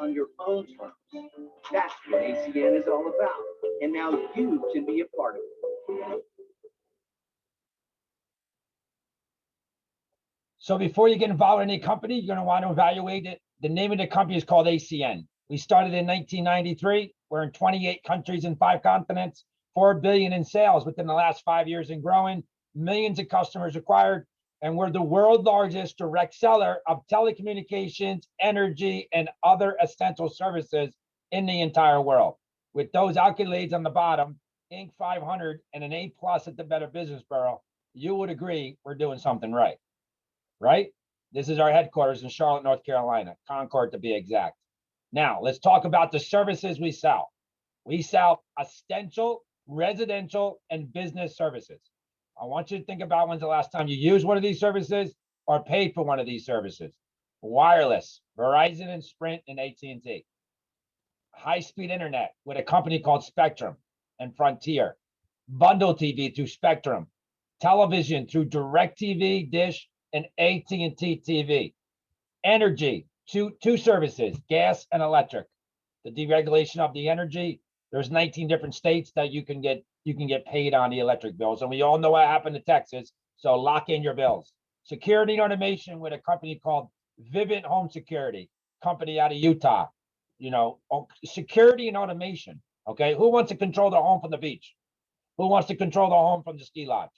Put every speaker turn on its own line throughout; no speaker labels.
on your own terms. That's what ACN is all about. And now you can be a part of it.
So before you get involved in any company, you're going to want to evaluate it. The name of the company is called ACN. We started in 1993. We're in 28 countries and 5 continents, 4 billion in sales within the last 5 years and growing, millions of customers acquired. And we're the world's largest direct seller of telecommunications, energy, and other essential services in the entire world. With those accolades on the bottom, Inc. 500 and an A+ at the Better Business Bureau, you would agree we're doing something right, right? This is our headquarters in Charlotte, North Carolina, Concord to be exact. Now, let's talk about the services we sell. We sell essential, residential, and business services. I want you to think about when's the last time you used one of these services or paid for one of these services. Wireless, Verizon and Sprint and AT&T. High-speed internet with a company called Spectrum and Frontier. Bundle TV through Spectrum. Television through DirecTV, Dish, and AT&T TV. Energy, two services, gas and electric. The deregulation of the energy, there's 19 different states that you can get paid on the electric bills. And we all know what happened to Texas, so lock in your bills. Security and automation with a company called Vivint Home Security, company out of Utah. You know, security and automation, okay? Who wants to control their home from the beach? Who wants to control their home from the ski lodge?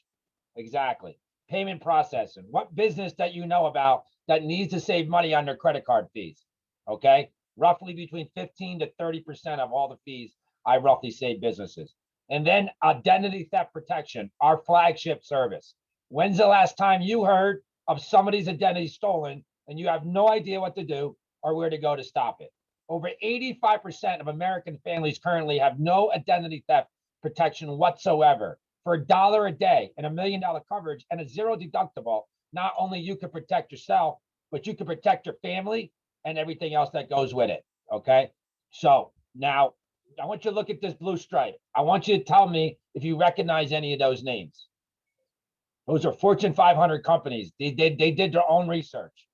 Exactly. Payment processing. What business that you know about that needs to save money on their credit card fees? Okay, roughly between 15 to 30% of all the fees I roughly save businesses. And then identity theft protection, our flagship service. When's the last time you heard of somebody's identity stolen and you have no idea what to do or where to go to stop it? Over 85% of American families currently have no identity theft protection whatsoever. For $1 a day and $1 million coverage and a zero deductible, not only you can protect yourself, but you can protect your family and everything else that goes with it, okay? So now I want you to look at this blue stripe. I want you to tell me if you recognize any of those names. Those are Fortune 500 companies. They did their own research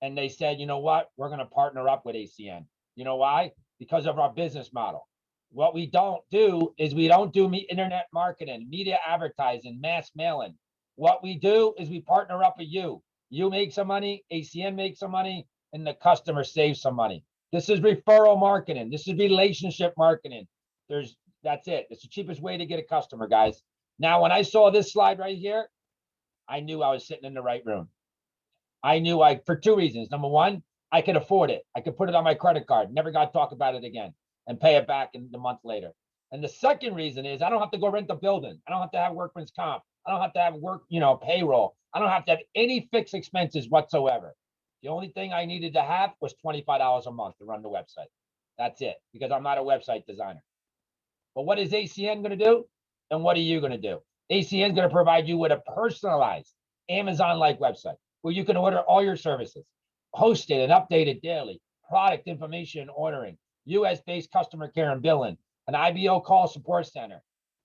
and they said, you know what? We're going to partner up with ACN. You know why? Because of our business model. What we don't do is we don't do internet marketing, media advertising, mass mailing. What we do is we partner up with you. You make some money, ACN makes some money, and the customer saves some money. This is referral marketing. This is relationship marketing. That's it. It's the cheapest way to get a customer, guys. Now, when I saw this slide right here, I knew I was sitting in the right room. I knew for 2 reasons. Number one, I could afford it. I could put it on my credit card. Never got to talk about it again and pay it back in the month later. And the second reason is I don't have to go rent a building. I don't have to have workman's comp. I don't have to have payroll. I don't have to have any fixed expenses whatsoever. The only thing I needed to have was $25 a month to run the website. That's it, because I'm not a website designer. But what is ACN going to do? And what are you going to do? ACN is going to provide you with a personalized Amazon-like website where you can order all your services, hosted and updated daily, product information and ordering, US-based customer care and billing, an IBO call support center,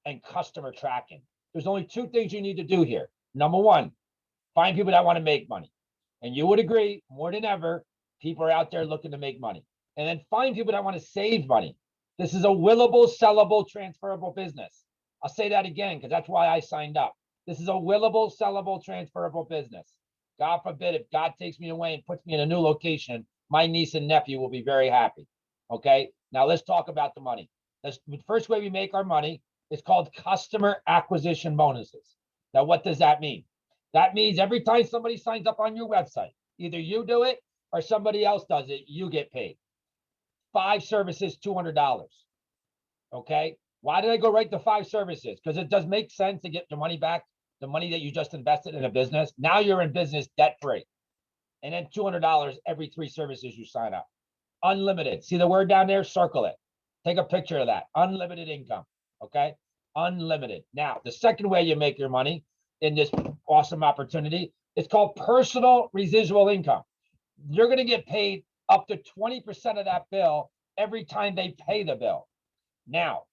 and customer tracking. There's only 2 things you need to do here. Number one, find people that want to make money. And you would agree, more than ever, people are out there looking to make money. And then find people that want to save money. This is a willable, sellable, transferable business. I'll say that again, because that's why I signed up. This is a willable, sellable, transferable business. God forbid, if God takes me away and puts me in a new location, my niece and nephew will be very happy. Okay, now let's talk about the money. The first way we make our money is called customer acquisition bonuses. Now, what does that mean? That means every time somebody signs up on your website, either you do it or somebody else does it, you get paid. 5 services, $200. Okay, why did I go right to 5 services? Because it does make sense to get your money back, the money that you just invested in a business. Now you're in business debt-free. And then $200 every 3 services you sign up. Unlimited. See the word down there? Circle it. Take a picture of that. Unlimited income. Okay? Unlimited. Now, the second way you make your money in this awesome opportunity is called personal residual income. You're going to get paid up to 20% of that bill every time they pay the bill. Now,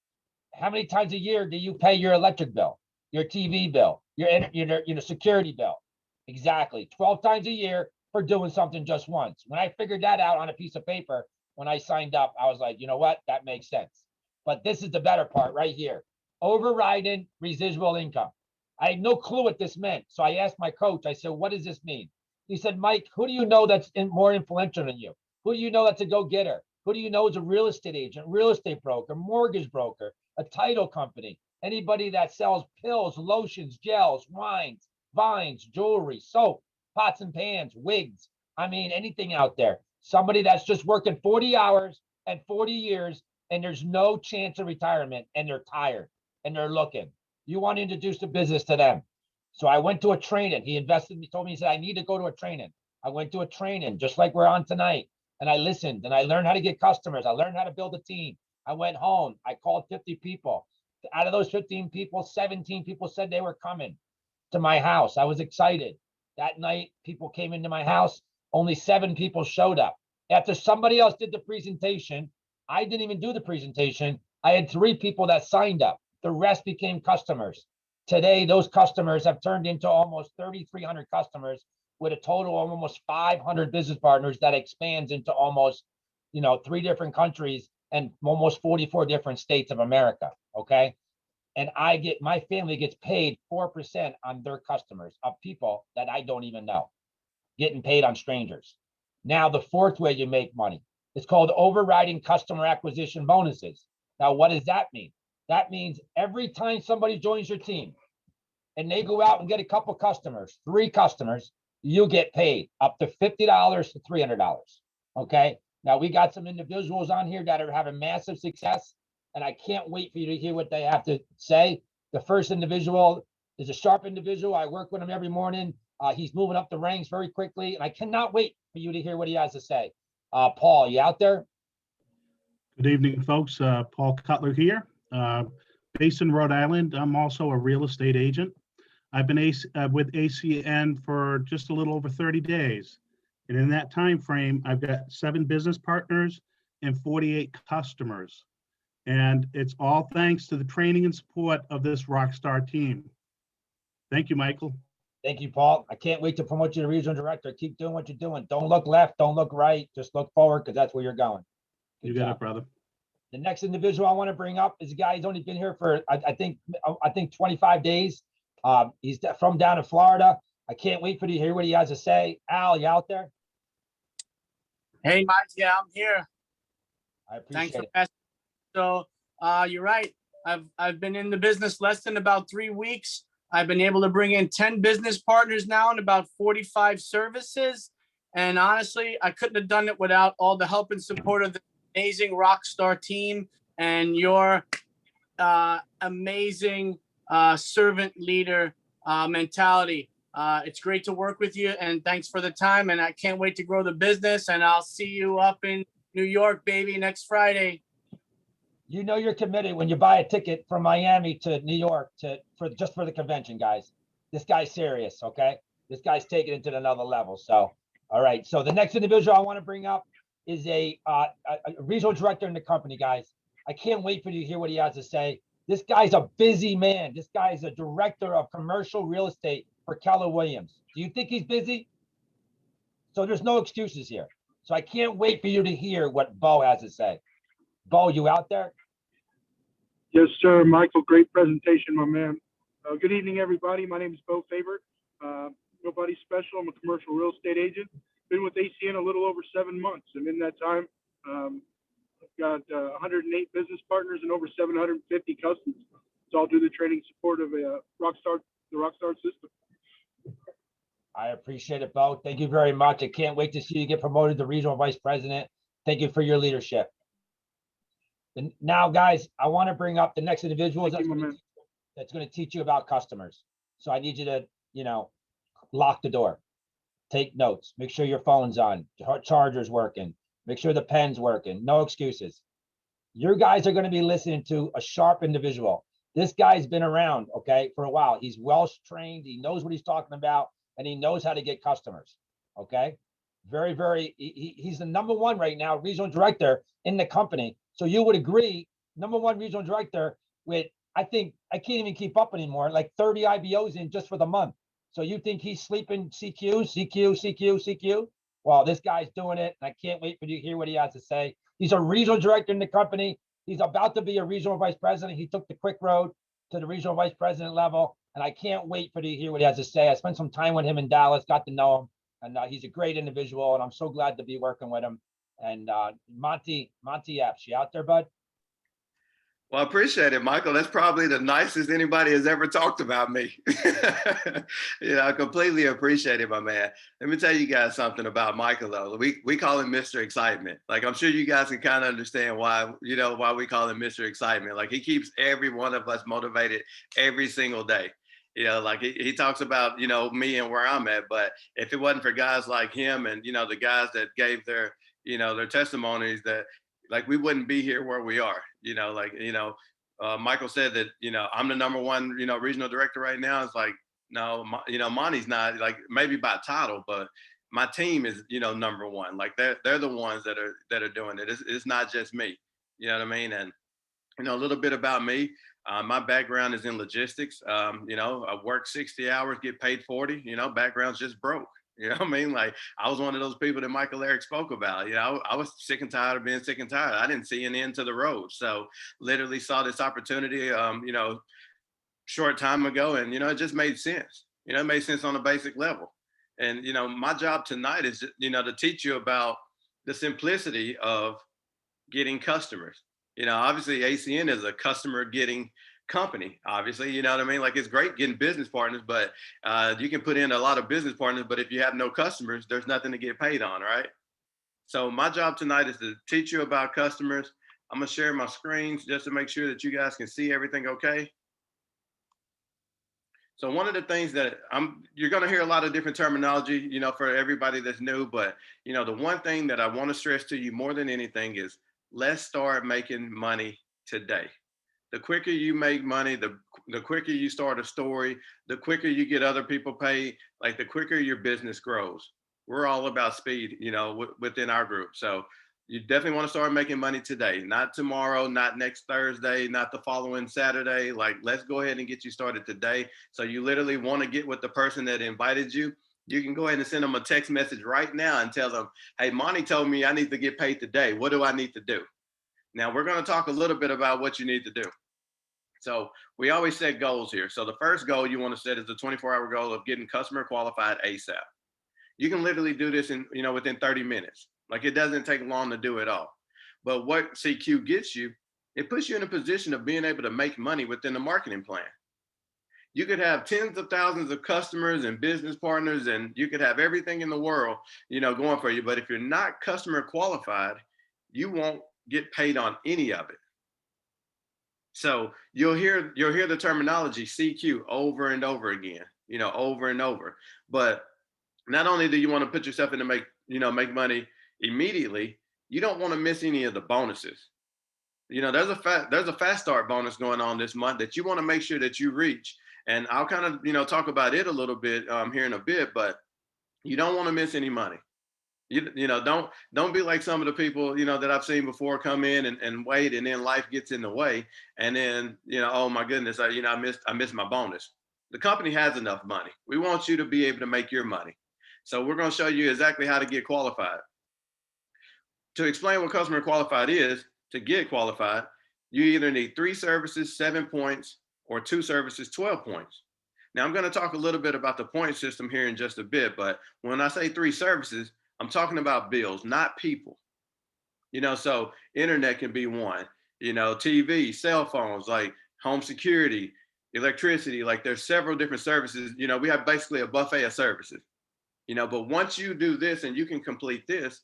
how many times a year do you pay your electric bill, your TV bill, your security bill? Exactly. 12 times a year for doing something just once. When I figured that out on a piece of paper, when I signed up, I was like, you know what? That makes sense. But this is the better part right here. Overriding residual income. I had no clue what this meant. So I asked my coach, I said, what does this mean? He said, Mike, who do you know that's more influential than you? Who do you know that's a go-getter? Who do you know is a real estate agent, real estate broker, mortgage broker, a title company, anybody that sells pills, lotions, gels, wines, vines, jewelry, soap, pots and pans, wigs. I mean, anything out there. Somebody that's just working 40 hours and 40 years, and there's no chance of retirement, and they're tired and they're looking. You want to introduce the business to them. So I went to a training. He invested me, told me, he said, I need to go to a training. I went to a training just like we're on tonight. And I listened and I learned how to get customers. I learned how to build a team. I went home. I called 50 people. Out of those 15 people, 17 people said they were coming to my house. I was excited. That night, people came into my house. Only 7 people showed up. After somebody else did the presentation, I didn't even do the presentation. I had 3 people that signed up. The rest became customers. Today, those customers have turned into almost 3,300 customers with a total of almost 500 business partners that expands into almost, 3 different countries and almost 44 different states of America. Okay. And my family gets paid 4% on their customers of people that I don't even know, getting paid on strangers. Now, the fourth way you make money, it's called overriding customer acquisition bonuses. Now, what does that mean? That means every time somebody joins your team and they go out and get a couple customers, 3 customers, you get paid up to $50 to $300. Okay. Now we got some individuals on here that are having massive success, and I can't wait for you to hear what they have to say. The first individual is a sharp individual. I work with him every morning. He's moving up the ranks very quickly, and I cannot wait for you to hear what he has to say. Paul, you out there?
Good evening, folks. Paul Cutler here, based in Rhode Island. I'm also a real estate agent. I've been with ACN for just a little over 30 days. And in that time frame, I've got 7 business partners and 48 customers. And it's all thanks to the training and support of this rockstar team. Thank you, Michael.
Thank you, Paul. I can't wait to promote you to regional director. Keep doing what you're doing. Don't look left, don't look right. Just look forward, because that's where you're going. Good
You got
job.
it, brother.
The next individual I want to bring up is a guy who's only been here for, I think 25 days. He's from down in Florida. I can't wait for you to hear what he has to say. Al, you out there?
Hey, Mike. Yeah, I'm here.
I
Thanks
appreciate
for
it.
asking. So, you're right. I've been in the business less than about 3 weeks. I've been able to bring in 10 business partners now and about 45 services. And honestly, I couldn't have done it without all the help and support of the amazing rockstar team and your amazing servant leader mentality. It's great to work with you, and thanks for the time. And I can't wait to grow the business. And I'll see you up in New York, baby, next Friday.
You know you're committed when you buy a ticket from Miami to New York for the convention, guys. This guy's serious, okay? This guy's taking it to another level. So, all right. So the next individual I want to bring up is a regional director in the company, guys. I can't wait for you to hear what he has to say. This guy's a busy man. This guy is a director of commercial real estate for Keller Williams. Do you think he's busy? So there's no excuses here. So I can't wait for you to hear what Bo has to say. Bo, you out there?
Yes, sir, Michael. Great presentation, my man. Good evening, everybody. My name is Bo Faber. Nobody special. I'm a commercial real estate agent. Been with ACN a little over 7 months, and in that time, I've got 108 business partners and over 750 customers. It's all due to the training support of the Rockstar system.
I appreciate it, Bo. Thank you very much. I can't wait to see you get promoted to regional vice president. Thank you for your leadership. And now, guys, I want to bring up the next individual that's going to teach you about customers. So I need you to, lock the door, take notes, make sure your phone's on, charger's working, make sure the pen's working, no excuses. You guys are going to be listening to a sharp individual. This guy's been around, okay, for a while. He's well trained. He knows what he's talking about, and he knows how to get customers, okay? He's the number 1 right now, regional director in the company. So you would agree, number 1 regional director with, I think, I can't even keep up anymore, like 30 IBOs in just for the month. So you think he's sleeping CQ? Well, this guy's doing it, and I can't wait for you to hear what he has to say. He's a regional director in the company. He's about to be a regional vice president. He took the quick road to the regional vice president level, and I can't wait for to hear what he has to say. I spent some time with him in Dallas, got to know him, and he's a great individual, and I'm so glad to be working with him. And Monte Epps, you out there, bud?
Well, I appreciate it, Michael. That's probably the nicest anybody has ever talked about me. I completely appreciate it, my man. Let me tell you guys something about Michael, though. We call him Mr. Excitement. Like, I'm sure you guys can kind of understand why we call him Mr. Excitement. Like, he keeps every one of us motivated every single day. Like he talks about, me and where I'm at. But if it wasn't for guys like him and, the guys that gave their testimonies, that like we wouldn't be here where we are. Michael said that, I'm the number one, regional director right now. It's like, no, Monte's not, like, maybe by title, but my team is, number one. Like they're the ones that are doing it. It's not just me. You know what I mean? And, a little bit about me. My background is in logistics. I work 60 hours, get paid 40, background's just broke. You know what I mean? Like, I was one of those people that Michael Arrick spoke about. I was sick and tired of being sick and tired. I didn't see an end to the road. So literally saw this opportunity, short time ago. And, it just made sense. It made sense on a basic level. And, my job tonight is, to teach you about the simplicity of getting customers. Obviously ACN is a customer getting company, obviously, you know what I mean? Like, it's great getting business partners, but you can put in a lot of business partners, but if you have no customers, there's nothing to get paid on, right? So my job tonight is to teach you about customers. I'm gonna share my screens just to make sure that you guys can see everything okay. So one of the things that you're gonna hear a lot of different terminology, for everybody that's new, but the one thing that I wanna stress to you more than anything is, let's start making money today. The quicker you make money, the quicker you start a story, the quicker you get other people paid, like the quicker your business grows. We're all about speed, within our group. So you definitely want to start making money today, not tomorrow, not next Thursday, not the following Saturday. Like, let's go ahead and get you started today. So you literally want to get with the person that invited you. You can go ahead and send them a text message right now and tell them, hey, Monte told me I need to get paid today. What do I need to do? Now we're going to talk a little bit about what you need to do. So we always set goals here. So the first goal you want to set is the 24-hour goal of getting customer qualified ASAP. You can literally do this in, within 30 minutes. Like, it doesn't take long to do it all. But what CQ gets you, it puts you in a position of being able to make money within the marketing plan. You could have tens of thousands of customers and business partners, and you could have everything in the world, going for you. But if you're not customer qualified, you won't get paid on any of it. So you'll hear the terminology CQ over and over again, over and over. But not only do you want to put yourself in to make money immediately, you don't want to miss any of the bonuses. There's a fast start bonus going on this month that you want to make sure that you reach. And I'll kind of, talk about it a little bit here in a bit, but you don't want to miss any money. Don't be like some of the people, that I've seen before come in and wait, and then life gets in the way. And then, oh my goodness, I missed my bonus. The company has enough money. We want you to be able to make your money. So we're going to show you exactly how to get qualified. To explain what customer qualified is, to get qualified, you either need 3 services, 7 points, or 2 services, 12 points. Now I'm going to talk a little bit about the point system here in just a bit, but when I say 3 services, I'm talking about bills, not people. So internet can be one, TV, cell phones, like home security, electricity, like there's several different services. We have basically a buffet of services, but once you do this and you can complete this,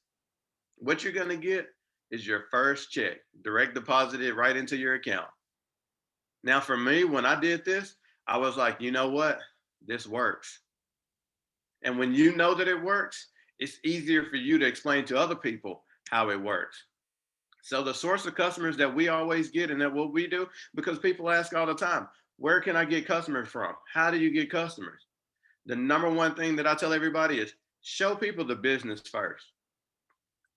what you're going to get is your first check, direct deposited right into your account. Now for me, when I did this, I was like, you know what? This works. And when you know that it works, it's easier for you to explain to other people how it works. So the source of customers that we always get, and that what we do, because people ask all the time, where can I get customers from? How do you get customers? The number one thing that I tell everybody is show people the business first.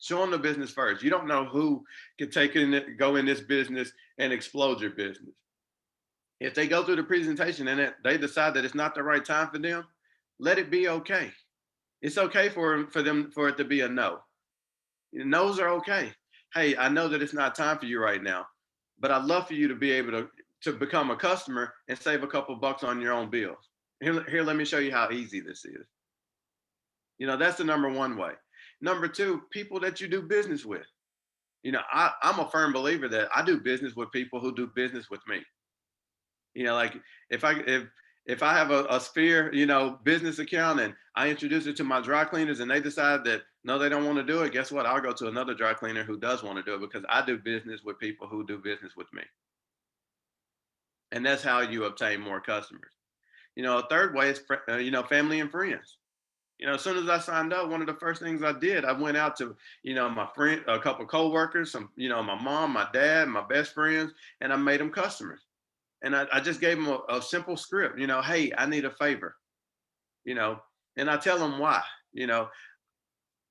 Show them the business first. You don't know who can go in this business and explode your business. If they go through the presentation and they decide that it's not the right time for them, let it be okay. It's okay for it to be a no. No's are okay. hey, I know that it's not time for you right now, but I'd love for you to be able to become a customer and save a couple bucks on your own bills. Here, let me show you how easy this is. That's the number one way. Number two, people that you do business with. I'm a firm believer that I do business with people who do business with me. Like if I have a Sphere, business account and I introduce it to my dry cleaners and they decide that no, they don't want to do it, guess what? I'll go to another dry cleaner who does want to do it because I do business with people who do business with me. And that's how you obtain more customers. A third way is, family and friends. As soon as I signed up, one of the first things I did, I went out to, my friend, a couple of coworkers, some, my mom, my dad, my best friends, and I made them customers. And I just gave them a simple script, hey, I need a favor, and I tell them why,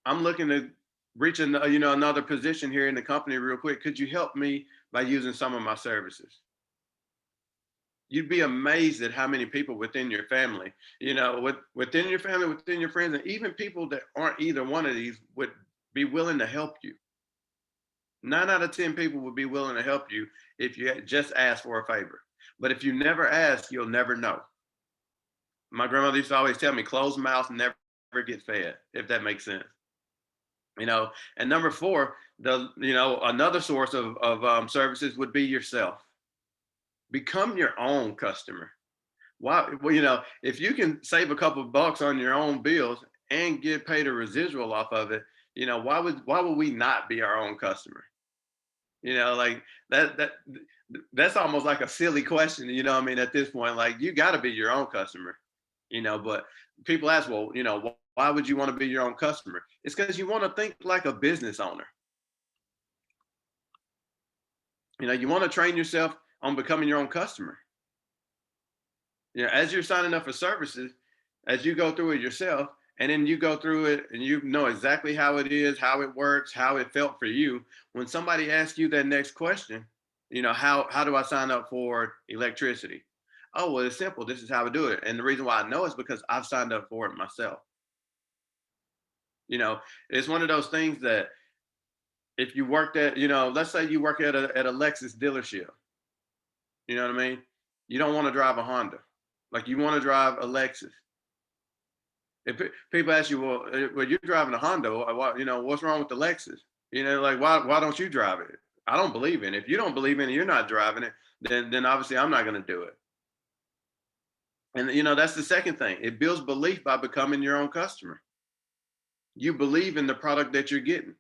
I'm looking to reach another position here in the company real quick. Could you help me by using some of my services? You'd be amazed at how many people within your family, within your family, within your friends, and even people that aren't either one of these would be willing to help you. 9 out of 10 people would be willing to help you if you just ask for a favor. But if you never ask, you'll never know. My grandmother used to always tell me, closed mouths never get fed, if that makes sense. And number 4, another source of services would be yourself. Become your own customer. Why? Well, if you can save a couple of bucks on your own bills and get paid a residual off of it, why would we not be our own customer? Like that's almost like a silly question, at this point, like you got to be your own customer, but people ask, well, why would you want to be your own customer? It's because you want to think like a business owner. You want to train yourself on becoming your own customer. As you're signing up for services, as you go through it yourself, and then you go through it and you know exactly how it is, how it works, how it felt for you. When somebody asks you that next question, how do I sign up for electricity? Oh, well, it's simple. This is how I do it. And the reason why I know is because I've signed up for it myself. It's one of those things that if you worked at, let's say you work at a Lexus dealership, you know what I mean? You don't want to drive a Honda. Like you want to drive a Lexus. If people ask you, well, you're driving a Honda, what's wrong with the Lexus? Like why don't you drive it? I don't believe in it. If you don't believe in it, you're not driving it, then obviously I'm not going to do it. And that's the second thing. It builds belief by becoming your own customer. You believe in the product that you're getting.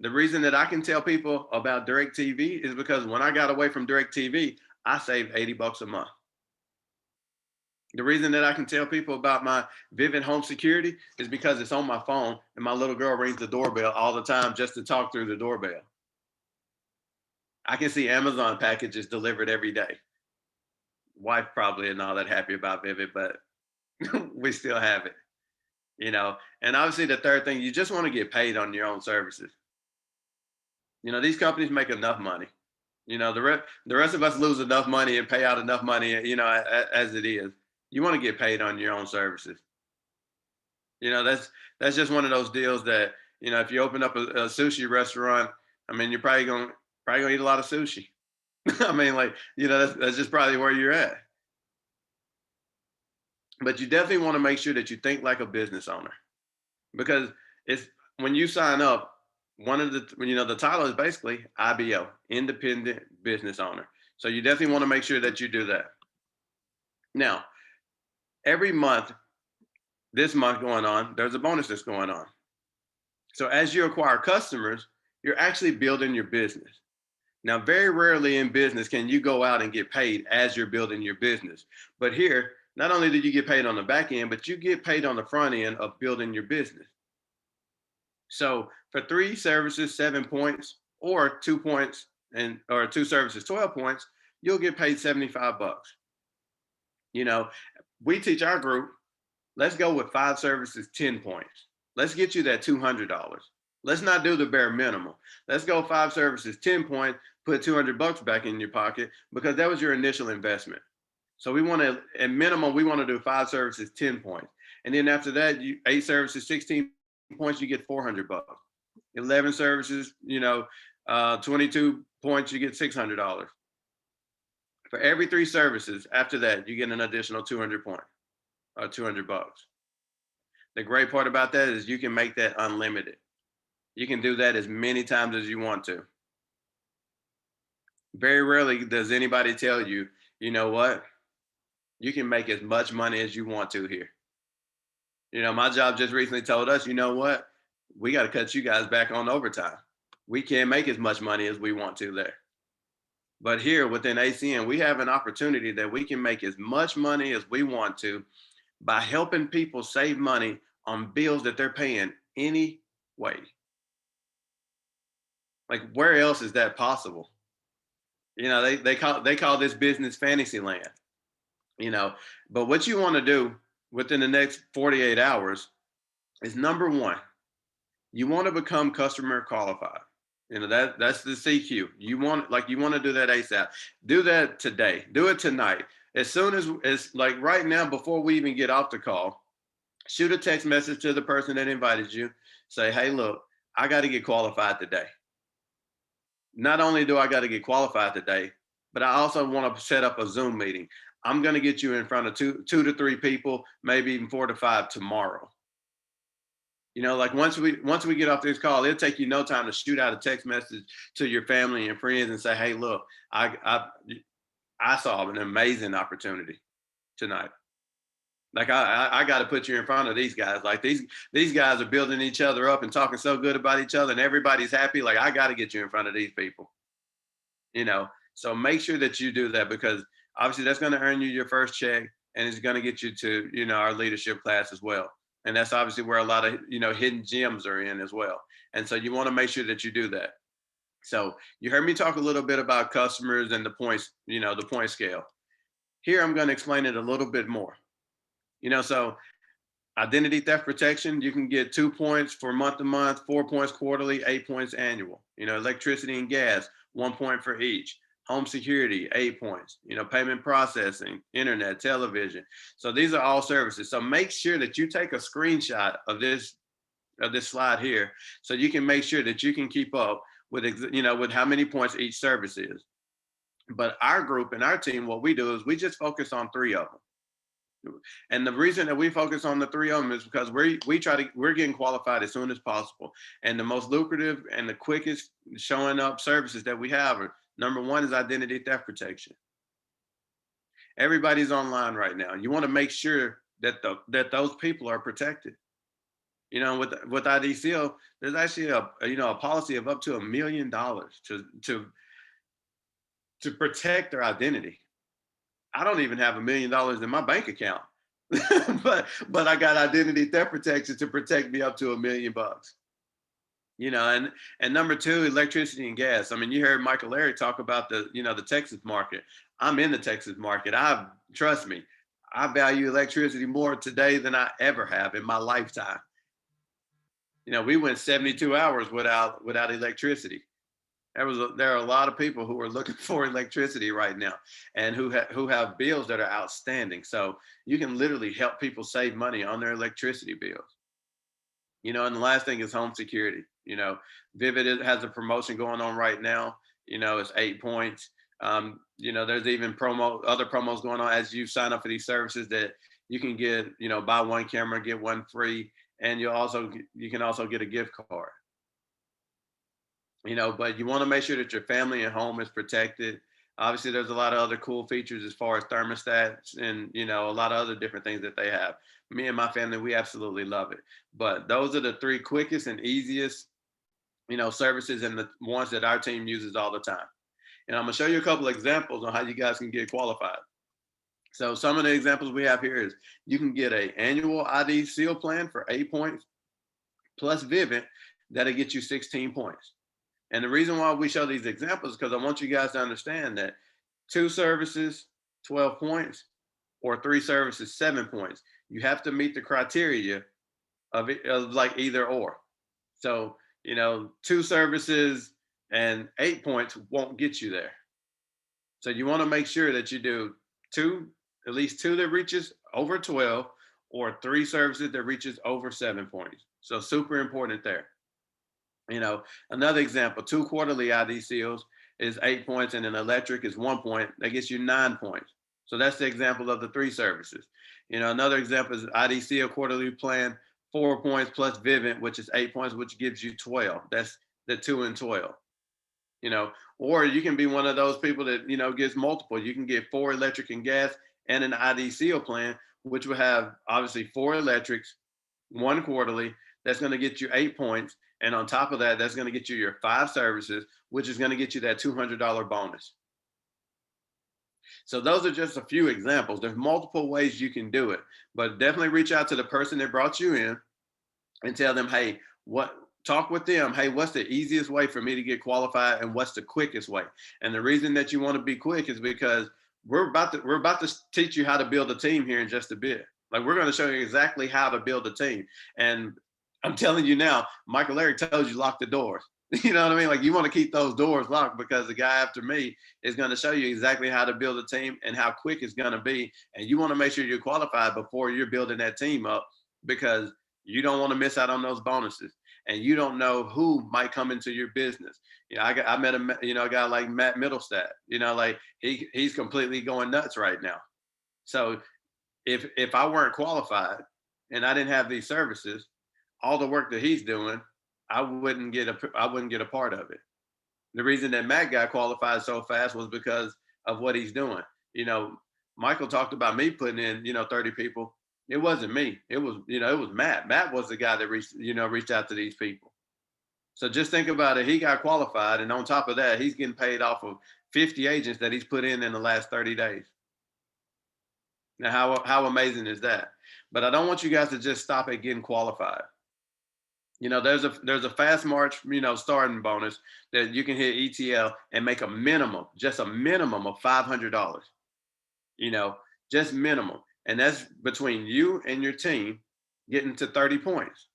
The reason that I can tell people about DirecTV is because when I got away from DirecTV, I saved $80 a month. The reason that I can tell people about my Vivint home security is because it's on my phone and my little girl rings the doorbell all the time just to talk through the doorbell. I can see Amazon packages delivered every day. Wife probably isn't all that happy about Vivint, but we still have it, And obviously the third thing, you just want to get paid on your own services. These companies make enough money. The rest of us lose enough money and pay out enough money, as it is. You want to get paid on your own services. That's just one of those deals that, if you open up a sushi restaurant, you're probably gonna eat a lot of sushi. That's just probably where you're at. But you definitely want to make sure that you think like a business owner, because it's when you sign up, one of the title is basically IBO, independent business owner. So you definitely want to make sure that you do that. Now, every month, this month going on, there's a bonus that's going on. So as you acquire customers, you're actually building your business. Now, very rarely in business can you go out and get paid as you're building your business. But here, not only do you get paid on the back end, but you get paid on the front end of building your business. So for 3 services, 7 points, or 2 points or 2 services, 12 points, you'll get paid $75. We teach our group, let's go with 5 services, 10 points. Let's get you that $200. Let's not do the bare minimum. Let's go 5 services, 10 points, put $200 back in your pocket because that was your initial investment. So we want to, at minimum, we want to do 5 services, 10 points. And then after that, 8 services, 16 points, you get $400. 11 services, 22 points, you get $600. For every 3 services, after that, you get an additional 200 points or $200. The great part about that is you can make that unlimited. You can do that as many times as you want to. Very rarely does anybody tell you, you know what, you can make as much money as you want to here. You know, my job just recently told us, you know what, we got to cut you guys back on overtime. We can't make as much money as we want to there. But here within ACN, we have an opportunity that we can make as much money as we want to by helping people save money on bills that they're paying anyway. Like, where else is that possible? You know, they call this business fantasy land, you know, but what you want to do within the next 48 hours is, number one, you want to become customer qualified. You know, that's the CQ. You want to do that ASAP. Do that today. Do it tonight. As soon as like right now, before we even get off the call, shoot a text message to the person that invited you. Say, hey, look, I got to get qualified today. Not only do I got to get qualified today, but I also want to set up a Zoom meeting. I'm going to get you in front of two to three people, maybe even 4 to 5 tomorrow. You know, like once we get off this call, it'll take you no time to shoot out a text message to your family and friends and say, hey, look, I saw an amazing opportunity tonight. Like I got to put you in front of these guys. Like these guys are building each other up and talking so good about each other, and everybody's happy. Like, I got to get you in front of these people. You know, so make sure that you do that, because obviously that's going to earn you your first check, and it's going to get you to, you know, our leadership class as well. And that's obviously where a lot of, you know, hidden gems are in as well. And so you want to make sure that you do that. So you heard me talk a little bit about customers and the points, you know, the point scale. Here, I'm going to explain it a little bit more. You know, so identity theft protection, you can get 2 points for month to month, 4 points quarterly, 8 points annual. You know, electricity and gas, 1 point for each. Home security, 8 points. You know, payment processing, internet, television. So these are all services. So make sure that you take a screenshot of this slide here, so you can make sure that you can keep up with, you know, with how many points each service is. But our group and our team, what we do is we just focus on 3 of them. And the reason that we focus on the 3 of them is because we're getting qualified as soon as possible. And the most lucrative and the quickest showing up services that we have are, number 1 is identity theft protection. Everybody's online right now. You want to make sure that those people are protected. You know, with IDCO, there's actually a policy of up to $1 million to protect their identity. I don't even have $1 million in my bank account, but I got identity theft protection to protect me up to $1 million. You know, and number 2, electricity and gas. I mean, you heard Michael Arrick talk about the Texas market. I'm in the Texas market. Trust me, I value electricity more today than I ever have in my lifetime. You know, we went 72 hours without electricity. There are a lot of people who are looking for electricity right now, and who have bills that are outstanding. So you can literally help people save money on their electricity bills. You know, and the last thing is home security. You know, Vivid has a promotion going on right now. You know, it's 8 points. You know, there's even other promos going on as you sign up for these services, that you can get, you know, buy 1 camera, get 1 free, and you can also get a gift card. You know, but you want to make sure that your family and home is protected. Obviously, there's a lot of other cool features as far as thermostats and, you know, a lot of other different things that they have. Me and my family, we absolutely love it. But those are the 3 quickest and easiest, you know, services, and the ones that our team uses all the time. And I'm going to show you a couple of examples on how you guys can get qualified. So some of the examples we have here is you can get an annual ID seal plan for 8 points plus Vivint. That'll get you 16 points. And the reason why we show these examples is because I want you guys to understand that 2 services, 12 points, or 3 services, 7 points. You have to meet the criteria of like either or. So, you know, 2 services and 8 points won't get you there. So you want to make sure that you do at least 2 that reaches over 12, or 3 services that reaches over 7 points. So super important there. You know, another example, 2 quarterly ID seals is 8 points, and an electric is 1 point. That gets you 9 points. So that's the example of the 3 services. You know, another example is ID seal quarterly plan, 4 points plus Vivint, which is 8 points, which gives you 12. That's the 2 and 12. You know, or you can be one of those people that, you know, gets multiple. You can get 4 electric and gas and an ID seal plan, which will have obviously 4 electrics, 1 quarterly. That's going to get you 8 points. And on top of that, that's going to get you your 5 services, which is going to get you that $200 bonus. So those are just a few examples. There's multiple ways you can do it, but definitely reach out to the person that brought you in and tell them, hey, talk with them. Hey, what's the easiest way for me to get qualified, and what's the quickest way? And the reason that you want to be quick is because we're about to teach you how to build a team here in just a bit. Like, we're going to show you exactly how to build a team. And I'm telling you now, Michael Arrick tells you lock the doors. You know what I mean? Like, you want to keep those doors locked, because the guy after me is going to show you exactly how to build a team and how quick it's going to be. And you want to make sure you're qualified before you're building that team up, because you don't want to miss out on those bonuses. And you don't know who might come into your business. You know, I met a guy like Matt Middlestat. You know, like he's completely going nuts right now. So if I weren't qualified and I didn't have these services, all the work that he's doing, I wouldn't get a part of it. The reason that Matt got qualified so fast was because of what he's doing. You know, Michael talked about me putting in, 30 people. It wasn't me. It was Matt. Matt was the guy that reached out to these people. So just think about it. He got qualified, and on top of that, he's getting paid off of 50 agents that he's put in the last 30 days. Now, how amazing is that? But I don't want you guys to just stop at getting qualified. You know, there's a fast march, starting bonus that you can hit ETL and make just a minimum of $500. Just minimum. And that's between you and your team getting to 30 points.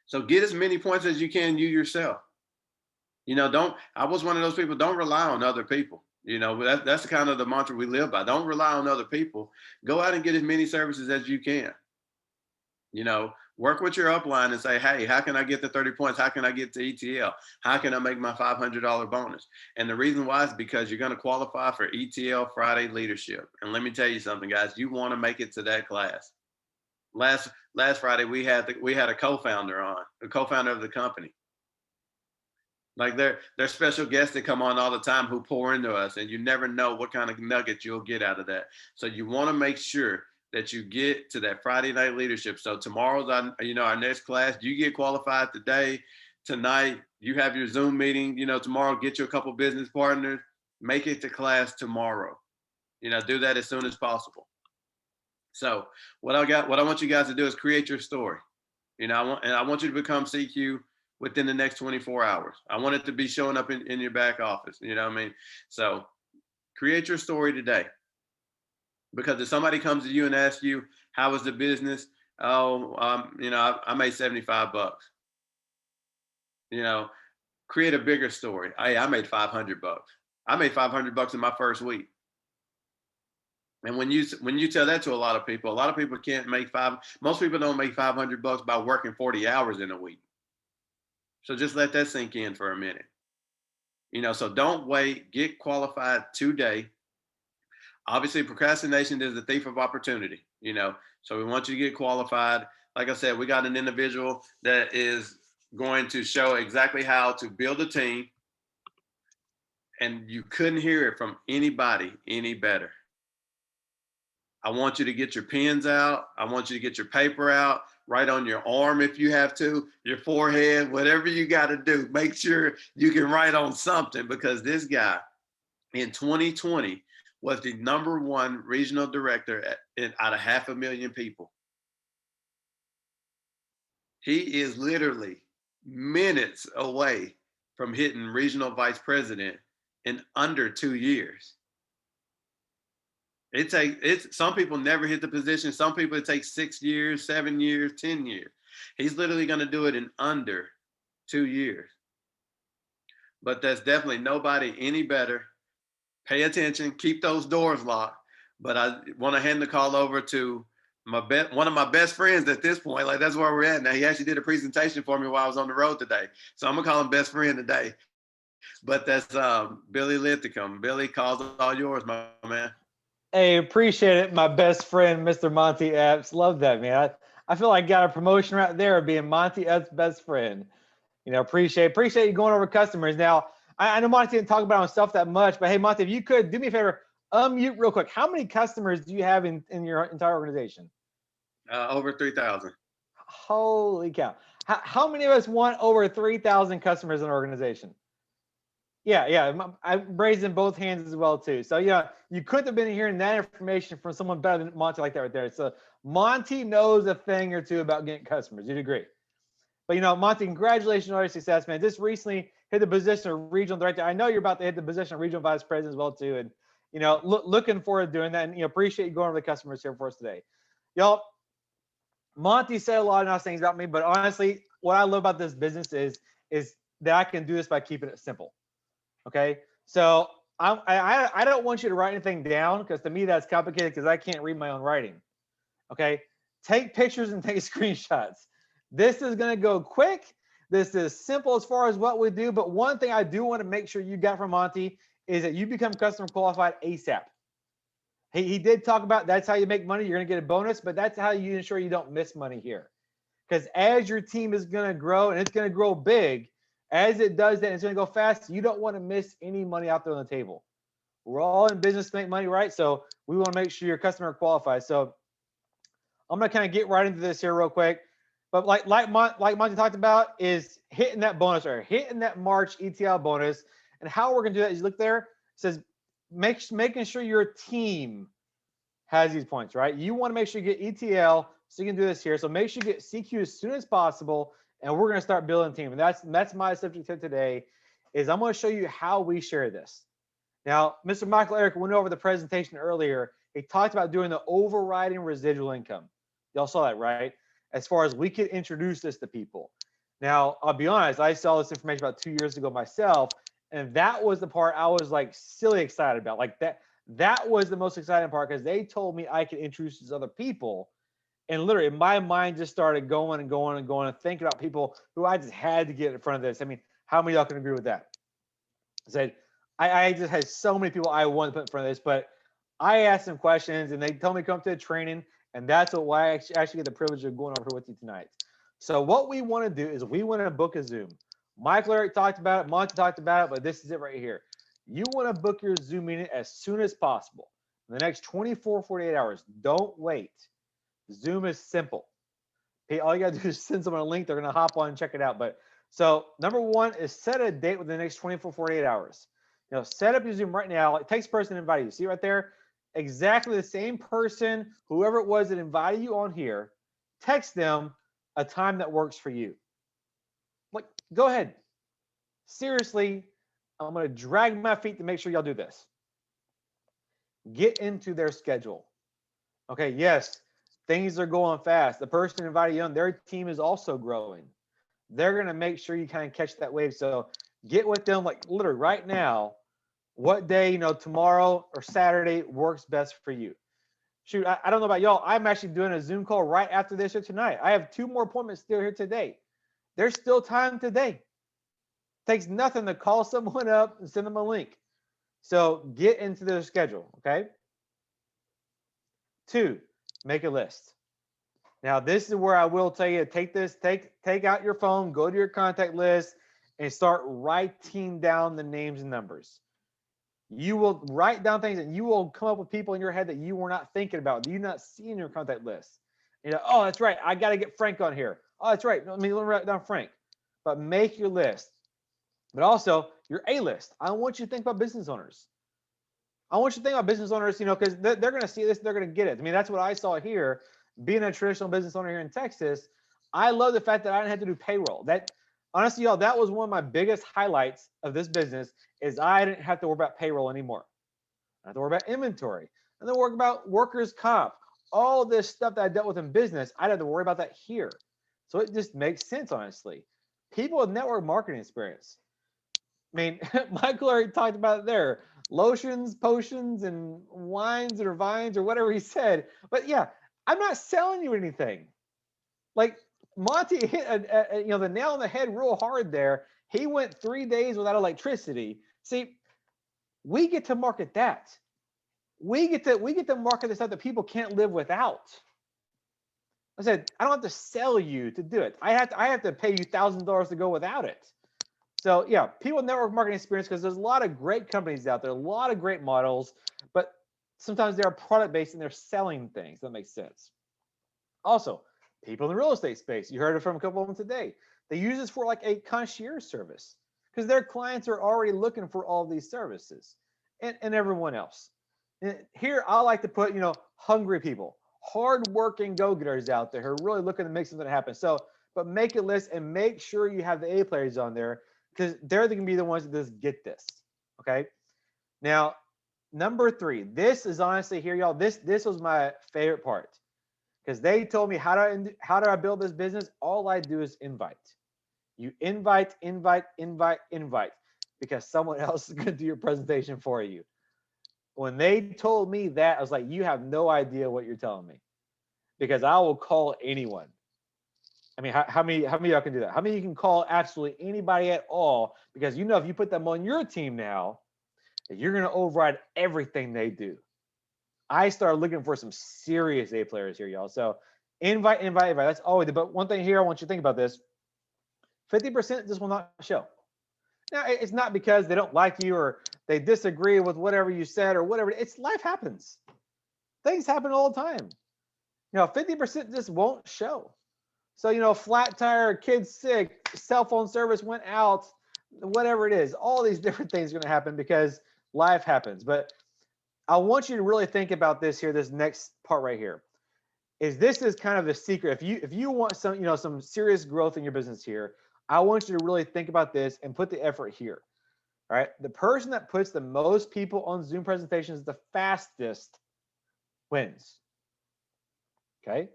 So get as many points as you can, you yourself. I was one of those people, don't rely on other people. That's kind of the mantra we live by. Don't rely on other people. Go out and get as many services as you can. Work with your upline and say, hey, how can I get the 30 points? How can I get to ETL? How can I make my $500 bonus? And the reason why is because you're going to qualify for ETL Friday leadership. And let me tell you something, guys, you want to make it to that class. Last Friday, we had a co-founder on, a co-founder of the company. Like they're special guests that come on all the time who pour into us, and you never know what kind of nugget you'll get out of that. So you want to make sure that you get to that Friday night leadership. So tomorrow's our next class. You get qualified today, tonight. You have your Zoom meeting. Tomorrow, get you a couple business partners. Make it to class tomorrow. Do that as soon as possible. So what I want you guys to do is create your story. I want you to become CQ within the next 24 hours. I want it to be showing up in your back office. You know what I mean? So create your story today. Because if somebody comes to you and asks you, how was the business? I made $75. Create a bigger story. Hey, I made $500. I made $500 in my first week. And when you tell that to a lot of people can't make most people don't make $500 by working 40 hours in a week. So just let that sink in for a minute. So don't wait, get qualified today. Obviously, procrastination is the thief of opportunity, so we want you to get qualified. Like I said, we got an individual that is going to show exactly how to build a team, and you couldn't hear it from anybody any better. I want you to get your pens out. I want you to get your paper out, write on your arm if you have to, your forehead, whatever you got to do. Make sure you can write on something, because this guy in 2020 was the #1 regional director out of 500,000 people. He is literally minutes away from hitting regional vice president in under 2 years. Some people never hit the position. Some people it takes 6 years, 7 years, 10 years. He's literally going to do it in under 2 years. But there's definitely nobody any better. Pay attention, keep those doors locked. But I want to hand the call over to One of my best friends at this point. Like that's where we're at now. He actually did a presentation for me while I was on the road today, so I'm gonna call him best friend today. But that's Billy Linthicum. Billy, calls all yours, my man.
Hey, appreciate it, my best friend, Mr. Monte Epps. Love that, man. I feel like I got a promotion right there of being Monte Epps' best friend. You know, appreciate you going over customers. Now, I know Monte didn't talk about himself that much, but hey, Monte, if you could do me a favor, unmute real quick. How many customers do you have in your entire organization?
Over 3,000.
Holy cow. How many of us want over 3,000 customers in an organization? Yeah. I'm raising both hands as well too. So yeah, you couldn't have been hearing that information from someone better than Monte like that right there. So Monte knows a thing or two about getting customers. You'd agree. But you know, Monte, congratulations on your success, man. Just recently hit the position of regional director. I know you're about to hit the position of regional vice president as well too. And you know, looking forward to doing that. And you know, appreciate you going over the customers here for us today. Y'all, Monte said a lot of nice things about me, but honestly, what I love about this business is that I can do this by keeping it simple. Okay, so I don't want you to write anything down because to me that's complicated because I can't read my own writing. Okay, take pictures and take screenshots. This is going to go quick. This is simple as far as what we do. But one thing I do want to make sure you got from Monte is that you become customer qualified ASAP. He did talk about that's how you make money. You're going to get a bonus, but that's how you ensure you don't miss money here. Because as your team is going to grow and it's going to grow big, as it does that, it's going to go fast. You don't want to miss any money out there on the table. We're all in business to make money, right? So we want to make sure your customer qualifies. So I'm going to kind of get right into this here real quick. But like Monte talked about is hitting that bonus or hitting that March ETL bonus. And how we're going to do that is you look there, it says making sure your team has these points, right? You want to make sure you get ETL so you can do this here. So make sure you get CQ as soon as possible. And we're going to start building a team. And that's my subject tip today is I'm going to show you how we share this. Now, Mr. Michael Arrick went over the presentation earlier. He talked about doing the overriding residual income. Y'all saw that, right? As far as we could introduce this to people. Now, I'll be honest, I saw this information about 2 years ago myself, and that was the part I was like silly excited about. Like that was the most exciting part because they told me I could introduce these other people. And literally, my mind just started going and going and going and thinking about people who I just had to get in front of this. I mean, how many of y'all can agree with that? I said, I just had so many people I wanted to put in front of this, but I asked them questions and they told me to come to a training. And that's why I actually get the privilege of going over with you tonight. So what we want to do is we want to book a Zoom. Michael Arrick talked about it, Monte talked about it, but this is it right here. You want to book your Zoom meeting as soon as possible. In the next 24, 48 hours. Don't wait. Zoom is simple. Okay, all you got to do is send someone a link. They're going to hop on and check it out. But so number one is set a date within the next 24, 48 hours. You know, set up your Zoom right now. It takes a person to invite you. See right there? Exactly the same person, whoever it was that invited you on here, text them a time that works for you. Like, go ahead. Seriously, I'm going to drag my feet to make sure y'all do this. Get into their schedule. Okay, yes, things are going fast. The person invited you on, their team is also growing. They're going to make sure you kind of catch that wave. So get with them like literally right now. What day, you know, tomorrow or Saturday works best for you? Shoot, I don't know about y'all. I'm actually doing a Zoom call right after this or tonight. I have 2 more appointments still here today. There's still time today. Takes nothing to call someone up and send them a link. So get into their schedule, okay? 2, make a list. Now, this is where I will tell you, take out your phone, go to your contact list, and start writing down the names and numbers. You will write down things and you will come up with people in your head that you were not thinking about, that you not see in your contact list. You know, oh, that's right. I got to get Frank on here. Oh, that's right. Let me write down Frank. But make your list. But also your A list. I want you to think about business owners. I want you to think about business owners, you know, because they're going to see this, they're going to get it. I mean, that's what I saw here. Being a traditional business owner here in Texas, I love the fact that I didn't have to do payroll. That honestly, y'all, that was one of my biggest highlights of this business is I didn't have to worry about payroll anymore. I have to worry about inventory. I have to worry about workers' comp. All this stuff that I dealt with in business, I didn't have to worry about that here. So it just makes sense, honestly. People with network marketing experience. I mean, Michael already talked about it there. Lotions, potions, and wines or vines or whatever he said. But yeah, I'm not selling you anything. Like Monte hit the nail on the head real hard there. He went 3 days without electricity. See, we get to market that. We get to market the stuff that people can't live without. I said, I don't have to sell you to do it. I have to pay you $1,000 to go without it. So yeah, people network marketing experience, because there's a lot of great companies out there, a lot of great models, but sometimes they're product based and they're selling things. That makes sense. Also, people in the real estate space, you heard it from a couple of them today. They use this for like a concierge service because their clients are already looking for all these services, and everyone else. And here, I like to put, hungry people, hardworking go-getters out there who are really looking to make something happen. So, but make a list and make sure you have the A players on there, because they're going to be the ones that just get this. Okay. Now, number 3, this is honestly here, y'all. This was my favorite part, because they told me how do I build this business? All I do is invite. You invite, because someone else is going to do your presentation for you. When they told me that, I was like, you have no idea what you're telling me, because I will call anyone. I mean, how many of y'all can do that? How many of you can call absolutely anybody at all? Because if you put them on your team now, you're going to override everything they do. I started looking for some serious A players here, y'all. So invite. That's always. But one thing here, I want you to think about this. 50% just will not show. Now, it's not because they don't like you or they disagree with whatever you said or whatever. It's life happens. Things happen all the time. 50% just won't show. So, flat tire, kid's sick, cell phone service went out, whatever it is, all these different things are going to happen because life happens. But I want you to really think about this here, this next part right here. This is kind of the secret. If you want some serious growth in your business here, I want you to really think about this and put the effort here. All right. The person that puts the most people on Zoom presentations the fastest wins. Okay.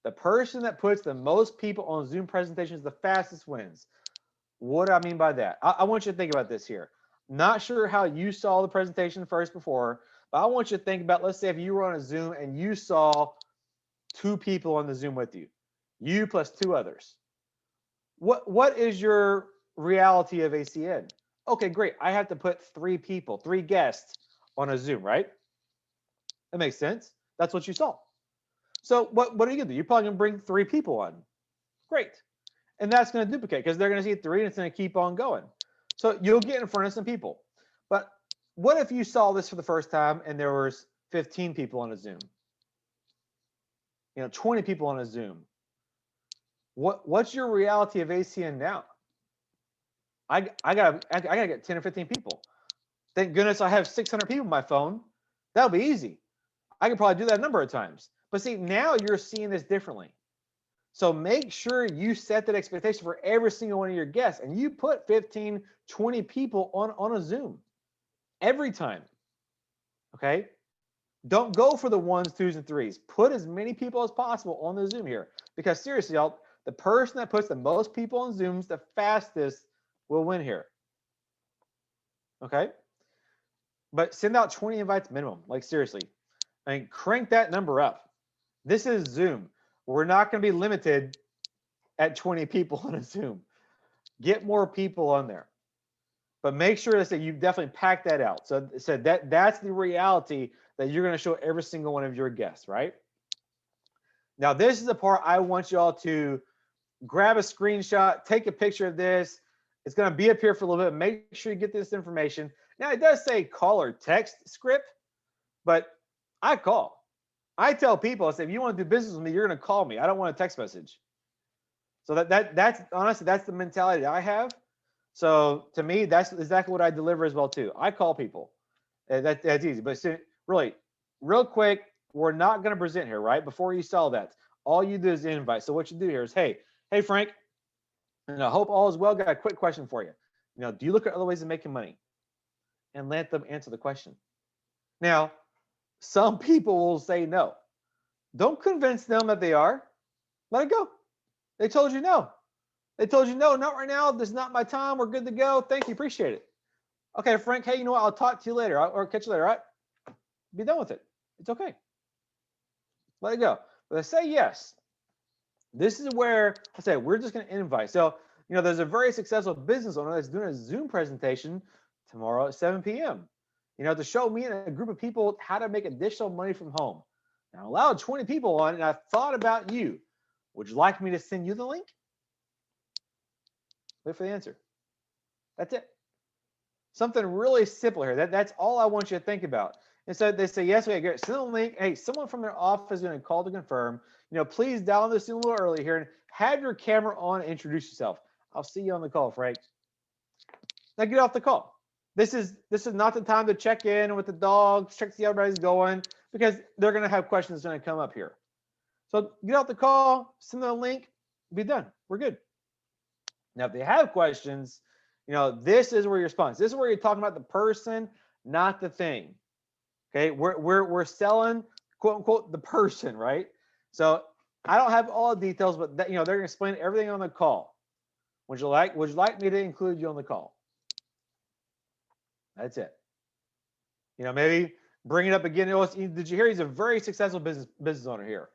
The person that puts the most people on Zoom presentations the fastest wins. What do I mean by that? I want you to think about this here. Not sure how you saw the presentation first before, but I want you to think about, let's say if you were on a Zoom and you saw 2 people on the Zoom with you, you plus 2 others. What is your reality of ACN? Okay, great. I have to put 3 people, 3 guests on a Zoom, right? That makes sense. That's what you saw. So what are you going to do? You're probably going to bring 3 people on. Great. And that's going to duplicate because they're going to see 3 and it's going to keep on going. So you'll get in front of some people. But what if you saw this for the first time and there was 15 people on a Zoom? 20 people on a Zoom. What's your reality of ACN now? I gotta get 10 or 15 people. Thank goodness I have 600 people on my phone. That'll be easy. I can probably do that a number of times. But see, now you're seeing this differently. So make sure you set that expectation for every single one of your guests, and you put 15, 20 people on a Zoom every time. Okay? Don't go for the 1s, 2s, and 3s. Put as many people as possible on the Zoom here, because seriously, y'all, the person that puts the most people on Zooms the fastest will win here. Okay? But send out 20 invites minimum. Like seriously. I mean, crank that number up. This is Zoom. We're not going to be limited at 20 people on a Zoom. Get more people on there. But make sure that you definitely pack that out. So that's the reality that you're going to show every single one of your guests, right? Now, this is the part I want y'all to grab a screenshot, take a picture of this. It's going to be up here for a little bit. Make sure you get this information. Now, it does say call or text script, but I call. I tell people, I say, if you want to do business with me, you're going to call me. I don't want a text message. So that's honestly, that's the mentality that I have. So to me, that's exactly what I deliver as well too. I call people. That's easy. But really, real quick, we're not going to present here, right? Before you saw that, all you do is invite. So what you do here is, hey Frank, and I hope all is well. Got a quick question for you. Do you look at other ways of making money? And let them answer the question. Now, some people will say no. Don't convince them that they are. Let it go. They told you no. They told you no, not right now. This is not my time. We're good to go. Thank you. Appreciate it. Okay, Frank. Hey, you know what? I'll talk to you later. Or catch you later. All right. Be done with it. It's okay. Let it go. But let's say yes. This is where I say we're just going to invite. So, there's a very successful business owner that's doing a Zoom presentation tomorrow at 7 p.m. To show me and a group of people how to make additional money from home. Now, I allowed 20 people on, and I thought about you. Would you like me to send you the link? Wait for the answer. That's it. Something really simple here. That's all I want you to think about. And so they say, yes, okay, great. Send the link. Hey, someone from their office is going to call to confirm. Please dial this in a little early here and have your camera on and introduce yourself. I'll see you on the call, Frank. Now get off the call. This is not the time to check in with the dogs, check to see how everybody's going, because they're going to have questions going to come up here. So get off the call, send them a link, be done. We're good. Now, if they have questions, this is where your response. This is where you're talking about the person, not the thing. Okay, we're selling, quote unquote, the person, right? So I don't have all the details, but they're going to explain everything on the call. Would you like me to include you on the call? That's it. Maybe bring it up again. Did you hear he's a very successful business owner here?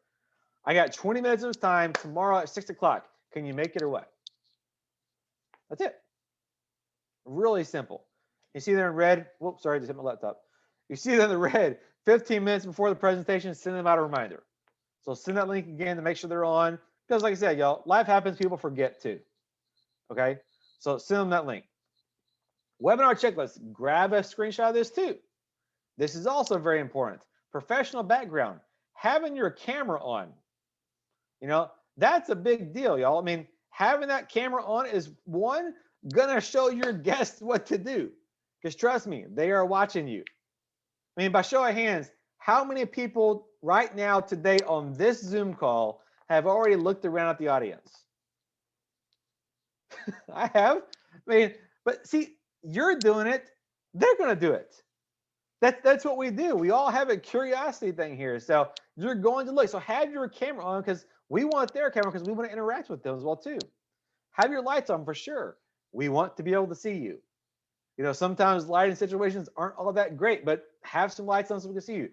I got 20 minutes of his time tomorrow at 6 o'clock. Can you make it or what? That's it. Really simple. You see there in red. Whoops, sorry, just hit my laptop. You see there in the red, 15 minutes before the presentation, send them out a reminder. So send that link again to make sure they're on. Because like I said, y'all, life happens, people forget too. Okay? So send them that link. Webinar checklist. Grab a screenshot of this too. This is also very important. Professional background. Having your camera on. That's a big deal, y'all. I mean, having that camera on is gonna show your guests what to do. Because trust me, they are watching you. I mean, by show of hands, how many people right now today on this Zoom call have already looked around at the audience? I have. I mean, but see, you're doing it, they're gonna do it. That's what we do. We all have a curiosity thing here. So you're going to look. So have your camera on, because we want their camera, because we want to interact with them as well too. Have your lights on for sure. We want to be able to see you. Sometimes lighting situations aren't all that great, but have some lights on so we can see you.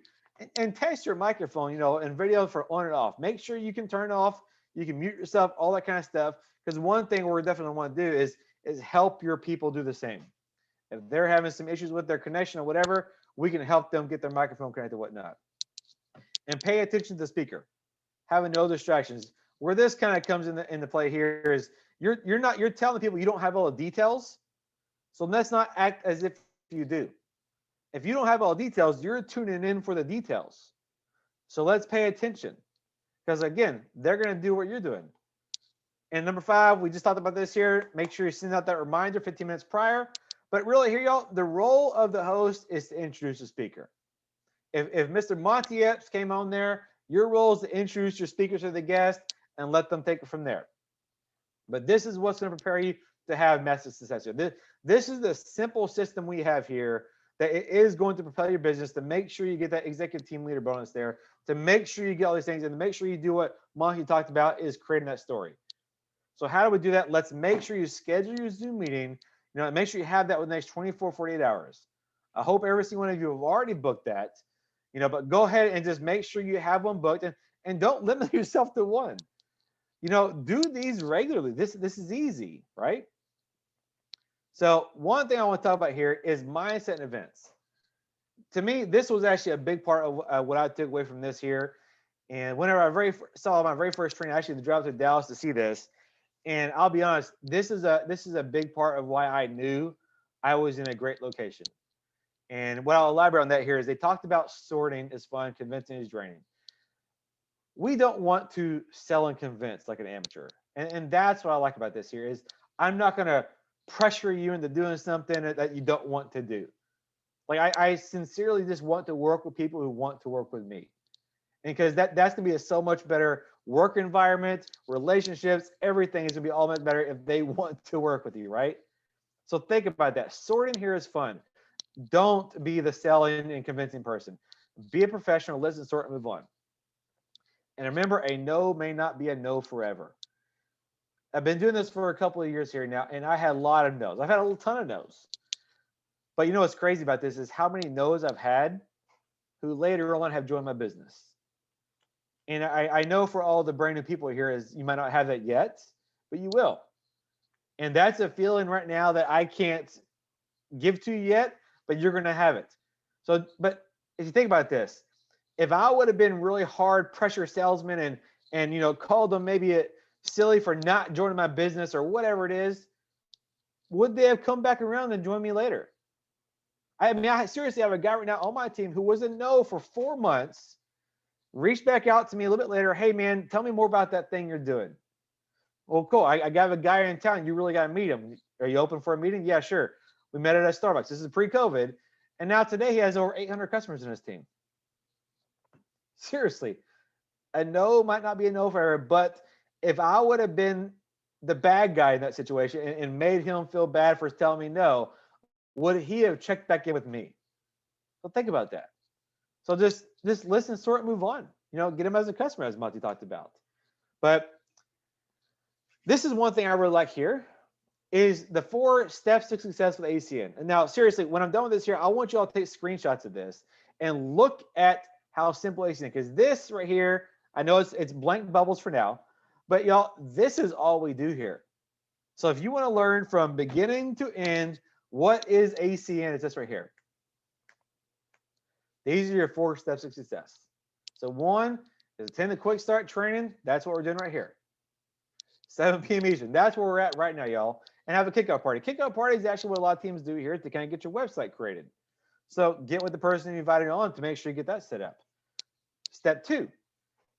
And test your microphone, and video for on and off. Make sure you can turn off, you can mute yourself, all that kind of stuff. Because one thing we're definitely want to do is help your people do the same. If they're having some issues with their connection or whatever, we can help them get their microphone connected and whatnot. And pay attention to the speaker. Having no distractions. Where this kind of comes into play here is you're telling people you don't have all the details. So let's not act as if you do. If you don't have all the details, you're tuning in for the details. So let's pay attention. Because again, they're going to do what you're doing. And number 5, we just talked about this here. Make sure you send out that reminder 15 minutes prior. But really here, y'all, the role of the host is to introduce the speaker. If Mr. Monte Epps came on there, your role is to introduce your speaker to the guest and let them take it from there. But this is what's going to prepare you to have massive success here. This is the simple system we have here that it is going to propel your business, to make sure you get that executive team leader bonus there, to make sure you get all these things, and to make sure you do what Monte talked about, is creating that story. So how do we do that? Let's make sure you schedule your Zoom meeting, and make sure you have that within the next 24, 48 hours. I hope every single one of you have already booked that, but go ahead and just make sure you have one booked, and don't limit yourself to one. Do these regularly. This is easy, right? So one thing I want to talk about here is mindset and events. To me, this was actually a big part of what I took away from this here. And whenever I saw my very first training, I actually drove to Dallas to see this. And I'll be honest, this is a big part of why I knew I was in a great location. And what I'll elaborate on that here is they talked about sorting is fun, convincing is draining. We don't want to sell and convince like an amateur. And that's what I like about this here is I'm not going to pressure you into doing something that you don't want to do. Like I sincerely just want to work with people who want to work with me. And because that's going to be a so much better work environment, relationships, everything is going to be all much better if they want to work with you, right? So think about that. Sorting here is fun. Don't be the selling and convincing person. Be a professional, listen, sort, and move on. And remember, a no may not be a no forever. I've been doing this for a couple of years here now, and I had a lot of no's. I've had a ton of no's. But what's crazy about this is how many no's I've had who later on have joined my business. And I know for all the brand new people here is you might not have that yet, but you will. And that's a feeling right now that I can't give to you yet, but you're going to have it. So, but if you think about this, if I would have been really hard pressure salesman and you know, called them maybe silly for not joining my business or whatever it is, would they have come back around and joined me later? I mean, I seriously have a guy right now on my team who was a no for 4 months, reached back out to me a little bit later. Hey man, tell me more about that thing you're doing. Well, cool. I got a guy in town. You really got to meet him. Are you open for a meeting? Yeah, sure. We met at a Starbucks. This is pre-COVID. And now today he has over 800 customers in his team. Seriously, a no might not be a no for her, but if I would have been the bad guy in that situation and made him feel bad for telling me no, would he have checked back in with me? So think about that. So just listen, sort, move on. You know, get him as a customer, as Monte talked about. But this is one thing I really like here is the 4 steps to success with ACN. And now, seriously, when I'm done with this here, I want you all to take screenshots of this and look at how simple ACN, because this right here, I know it's blank bubbles for now, but y'all, this is all we do here. So if you want to learn from beginning to end, what is ACN? It's this right here. These are your 4 steps of success. So 1 is attend the quick start training. That's what we're doing right here. 7 p.m. Eastern. That's where we're at right now, y'all. And have a kickoff party. Kickoff party is actually what a lot of teams do here to kind of get your website created. So get with the person you invited on to make sure you get that set up. Step 2,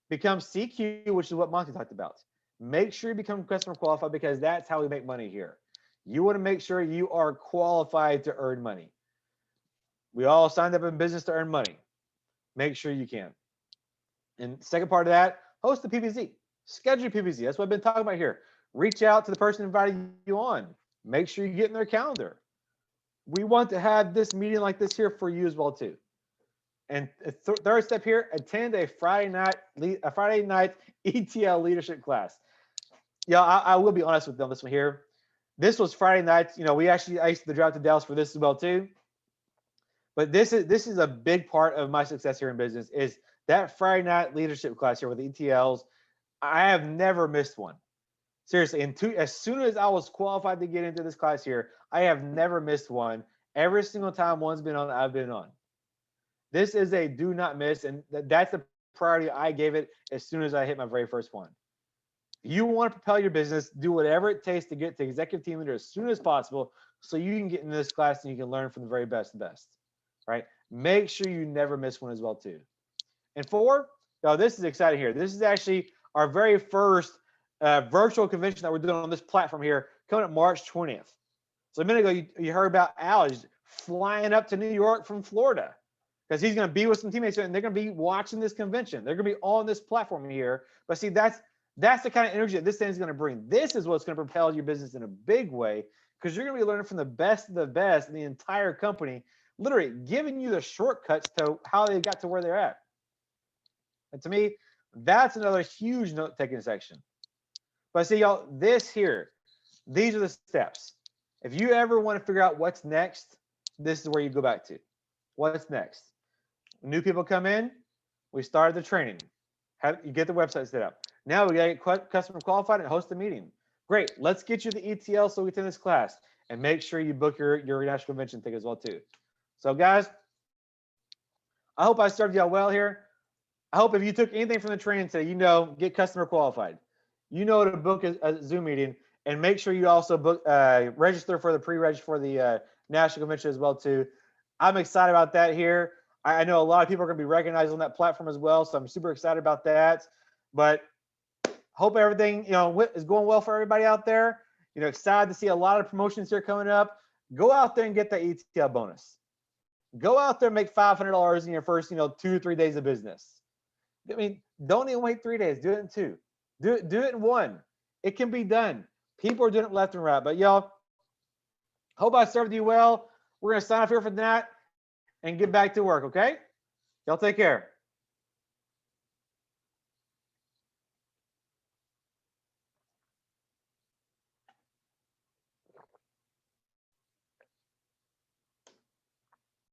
become CQ, which is what Monte talked about. Make sure you become customer qualified because that's how we make money here. You want to make sure you are qualified to earn money. We all signed up in business to earn money. Make sure you can. And second part of that, host the PPZ. Schedule your PPZ. That's what I've been talking about here. Reach out to the person inviting you on. Make sure you get in their calendar. We want to have this meeting like this here for you as well too. And third step here, attend a Friday night ETL leadership class. Yeah, I will be honest with them this one here. This was Friday night. You know, I used to drive to Dallas for this as well too. But this is a big part of my success here in business is that Friday night leadership class here with the ETLs. I have never missed one. Seriously, as soon as I was qualified to get into this class here, I have never missed one. Every single time one's been on, I've been on. This is a do not miss, and that's the priority I gave it as soon as I hit my very first one. You want to propel your business, do whatever it takes to get to executive team leader as soon as possible so you can get into this class and you can learn from the very best, right? Make sure you never miss one as well too. And 4, now this is exciting here. This is actually our very first virtual convention that we're doing on this platform here coming up March 20th. So a minute ago, you heard about Al flying up to New York from Florida because he's going to be with some teammates and they're going to be watching this convention. They're going to be on this platform here. But see, that's the kind of energy that this thing is going to bring. This is what's going to propel your business in a big way because you're going to be learning from the best of the best in the entire company, literally giving you the shortcuts to how they got to where they're at. And to me, that's another huge note-taking section. But see, y'all, this here, these are the steps. If you ever want to figure out what's next, this is where you go back to. What's next? New people come in, we started the training. You get the website set up. Now we got to get customer qualified and host a meeting. Great, let's get you the ETL so we can attend this class and make sure you book your national convention thing as well too. So guys, I hope I served y'all well here. I hope if you took anything from the training today, get customer qualified. You know to book a Zoom meeting and make sure you also book register for the pre-reg for the national convention as well too. I'm excited about that here. I know a lot of people are going to be recognized on that platform as well, so I'm super excited about that. But hope everything is going well for everybody out there. Excited to see a lot of promotions here coming up. Go out there and get that ETL bonus. Go out there and make $500 in your first 2 or 3 days of business. I mean, don't even wait 3 days. Do it in 2. Do it in 1. It can be done. People are doing it left and right. But y'all, hope I served you well. We're going to sign off here for that and get back to work, okay? Y'all take care.